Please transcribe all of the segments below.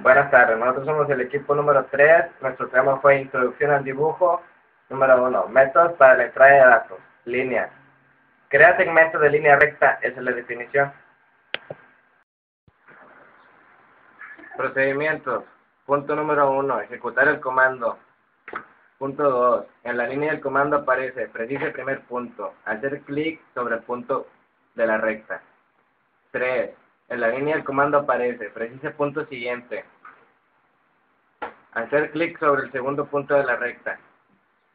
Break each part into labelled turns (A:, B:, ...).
A: Buenas tardes, nosotros somos el equipo número 3. Nuestro tema fue Introducción al dibujo. Número 1. Métodos para la entrada de datos. Línea. Crea segmentos de línea recta, esa es la definición. Procedimientos. Punto número 1. Ejecutar el comando. Punto 2. En la línea del comando aparece precise el primer punto. Hacer clic sobre el punto de la recta. 3. En la línea del comando aparece precise el punto siguiente. Hacer clic sobre el segundo punto de la recta.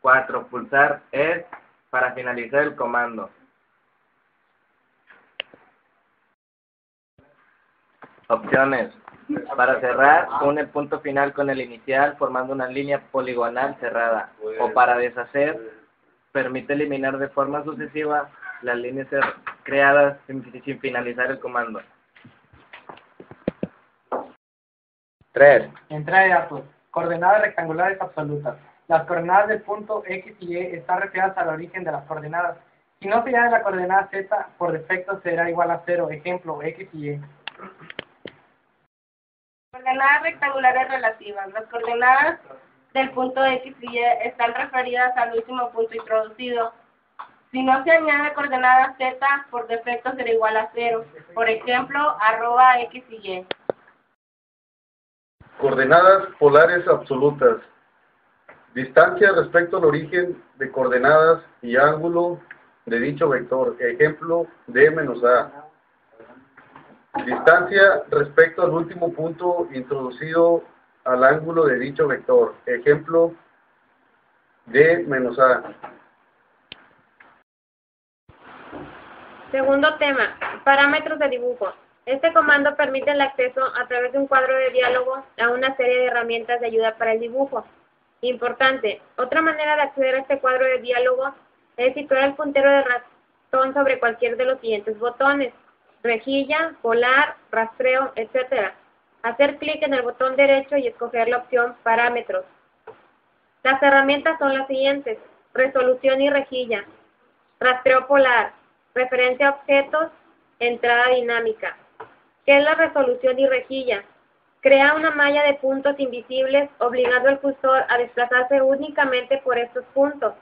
A: 4. Pulsar ES para finalizar el comando. Opciones. Para cerrar, une el punto final con el inicial formando una línea poligonal cerrada. O para deshacer, permite eliminar de forma sucesiva las líneas creadas sin finalizar el comando. 3.
B: Entrada de datos. Coordenadas rectangulares absolutas. Las coordenadas del punto X y Y están referidas al origen de las coordenadas. Si no se llama la coordenada Z, por defecto será igual a 0. Ejemplo, X y Y.
C: Coordenadas rectangulares relativas. Las coordenadas del punto X y Y están referidas al último punto introducido. Si no se añade coordenada Z, por defecto será igual a 0. Por ejemplo, @X y Y.
D: Coordenadas polares absolutas. Distancia respecto al origen de coordenadas y ángulo de dicho vector. Ejemplo, D menos A. Distancia respecto al último punto introducido al ángulo de dicho vector. Ejemplo, D menos A.
E: Segundo tema, parámetros de dibujo. Este comando permite el acceso a través de un cuadro de diálogo a una serie de herramientas de ayuda para el dibujo. Importante, otra manera de acceder a este cuadro de diálogo es situar el puntero de ratón sobre cualquier de los siguientes botones: rejilla, polar, rastreo, etc. Hacer clic en el botón derecho y escoger la opción Parámetros. Las herramientas son las siguientes: resolución y rejilla, rastreo polar, referencia a objetos, entrada dinámica. ¿Qué es la resolución y rejilla? Crea una malla de puntos invisibles obligando al cursor a desplazarse únicamente por estos puntos.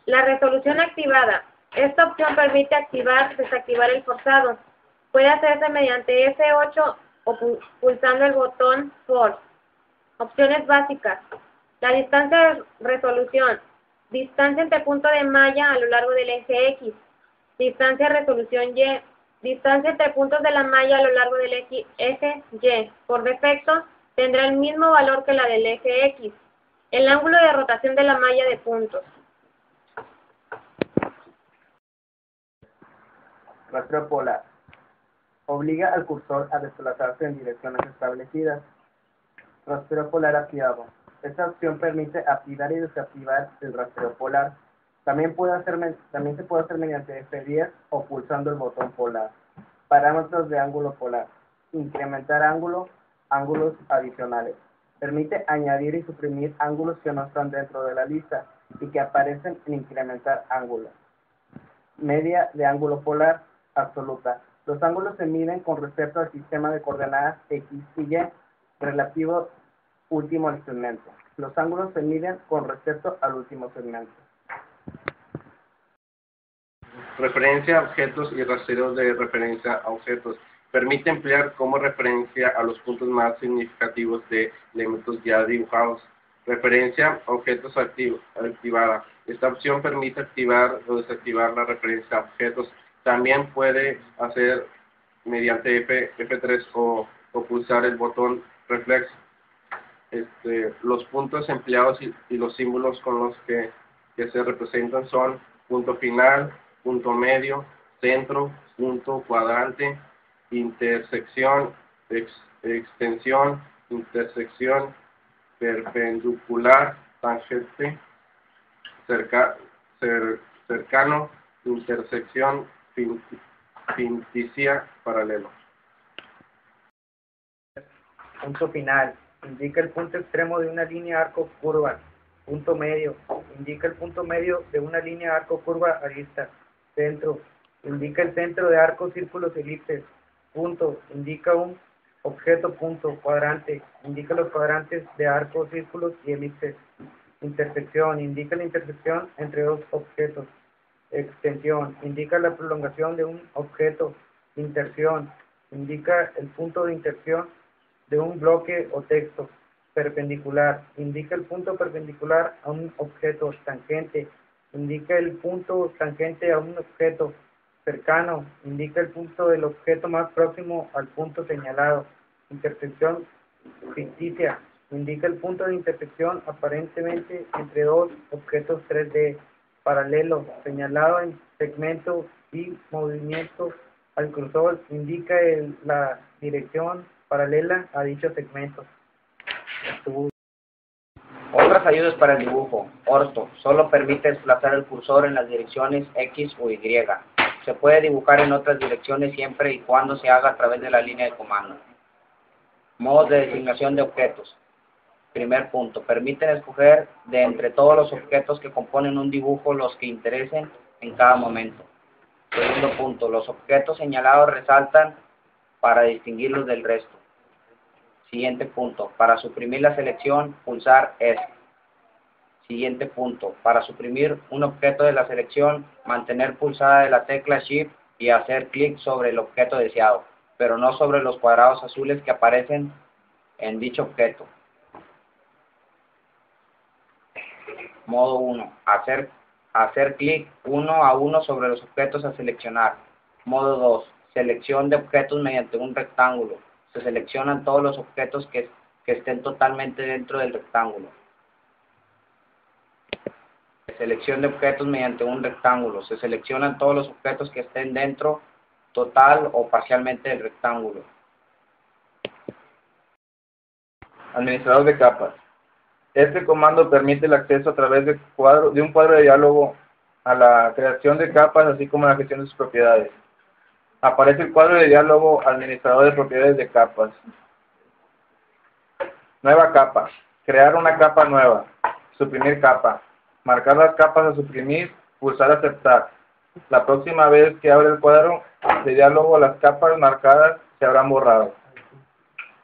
E: La resolución activada. Esta opción permite activar o desactivar el forzado. Puede hacerse mediante F8 o pulsando el botón Force. Opciones básicas. La distancia de resolución. Distancia entre punto de malla a lo largo del eje X. Distancia de resolución Y. Distancia entre puntos de la malla a lo largo del eje Y. Por defecto, tendrá el mismo valor que la del eje X. El ángulo de rotación de la malla de puntos.
A: Rastreo polar. Obliga al cursor a desplazarse en direcciones establecidas. Rastreo polar activado. Esta opción permite activar y desactivar el rastreo polar. También se puede hacer mediante F10 o pulsando el botón polar. Parámetros de ángulo polar. Incrementar ángulo, ángulos adicionales. Permite añadir y suprimir ángulos que no están dentro de la lista y que aparecen en incrementar ángulo. Media de ángulo polar absoluta. Los ángulos se miden con respecto al sistema de coordenadas X y Y relativo último al segmento. Los ángulos se miden con respecto al último segmento.
F: Referencia a objetos y rastreos de referencia a objetos. Permite emplear como referencia a los puntos más significativos de elementos ya dibujados. Referencia a objetos activada. Esta opción permite activar o desactivar la referencia a objetos. También puede hacer mediante F3 o pulsar el botón Reflex. Los puntos empleados y los símbolos con los que se representan son punto final, punto medio, centro, punto, cuadrante, intersección, extensión, intersección, perpendicular, tangente, cercano, intersección, finticia, paralelo.
A: Punto final. Indica el punto extremo de una línea arco curva. Punto medio. Indica el punto medio de una línea arco curva arista. Centro. Indica el centro de arcos, círculos, elipses. Punto. Indica un Objeto, punto, cuadrante. Indica los cuadrantes de arcos, círculos y elipses. Intersección. Indica la intersección entre dos objetos. Extensión. Indica la prolongación de un objeto. Inserción. Indica el punto de inserción de un bloque o texto. Perpendicular. Indica el punto perpendicular a un objeto. Tangente. Indica el punto tangente a un objeto. Cercano. Indica el punto del objeto más próximo al punto señalado. Intersección ficticia. Indica el punto de intersección aparentemente entre dos objetos 3D. Paralelo. Señalado en segmento y movimiento al cursor. Indica la dirección paralela a dicho segmento.
G: Otras ayudas para el dibujo. Orto. Solo permite desplazar el cursor en las direcciones X o Y. Se puede dibujar en otras direcciones siempre y cuando se haga a través de la línea de comando. Modos de designación de objetos. Primer punto. Permiten escoger de entre todos los objetos que componen un dibujo los que interesen en cada momento. Segundo punto. Los objetos señalados resaltan para distinguirlos del resto. Siguiente punto. Para suprimir la selección, pulsar S. Siguiente punto. Para suprimir un objeto de la selección, mantener pulsada la tecla Shift y hacer clic sobre el objeto deseado, pero no sobre los cuadrados azules que aparecen en dicho objeto. Modo 1. Hacer clic uno a uno sobre los objetos a seleccionar. Modo 2. Selección de objetos mediante un rectángulo. Se seleccionan todos los objetos que estén totalmente dentro del rectángulo. Selección de objetos mediante un rectángulo. Se seleccionan todos los objetos que estén dentro, total o parcialmente del rectángulo.
H: Administrador de capas. Este comando permite el acceso a través de un cuadro de diálogo a la creación de capas, así como la gestión de sus propiedades. Aparece el cuadro de diálogo Administrador de propiedades de capas. Nueva capa. Crear una capa nueva. Suprimir capa. Marcar las capas a suprimir. Pulsar aceptar. La próxima vez que abra el cuadro de diálogo, las capas marcadas se habrán borrado.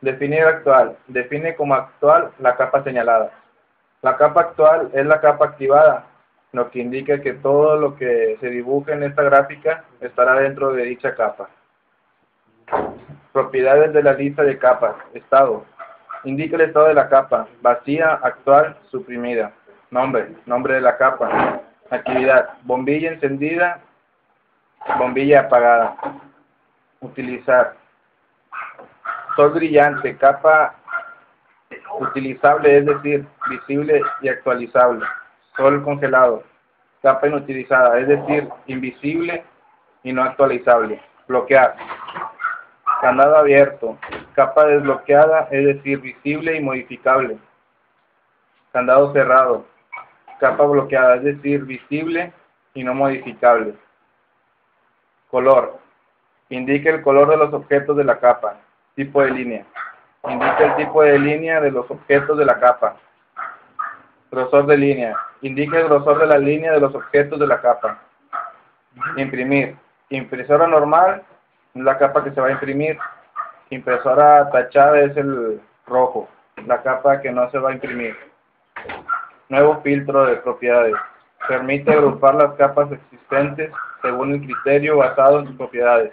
H: Definir actual. Define como actual la capa señalada. La capa actual es la capa activada, lo que indica que todo lo que se dibuje en esta gráfica estará dentro de dicha capa. Propiedades de la lista de capas. Estado. Indica el estado de la capa. Vacía, actual, suprimida. Nombre. Nombre de la capa. Actividad. Bombilla encendida, bombilla apagada. Utilizar. Sol brillante. Capa utilizable, es decir, visible y actualizable. Sol congelado. Capa inutilizada, es decir, invisible y no actualizable. Bloquear. Candado abierto. Capa desbloqueada, es decir, visible y modificable. Candado cerrado. Capa bloqueada, es decir, visible y no modificable. Color. Indica el color de los objetos de la capa. Tipo de línea. Indica el tipo de línea de los objetos de la capa. Grosor de línea. Indica el grosor de la línea de los objetos de la capa. Imprimir. Impresora normal es la capa que se va a imprimir. Impresora tachada es el rojo, la capa que no se va a imprimir. Nuevo filtro de propiedades. Permite agrupar las capas existentes según el criterio basado en sus propiedades.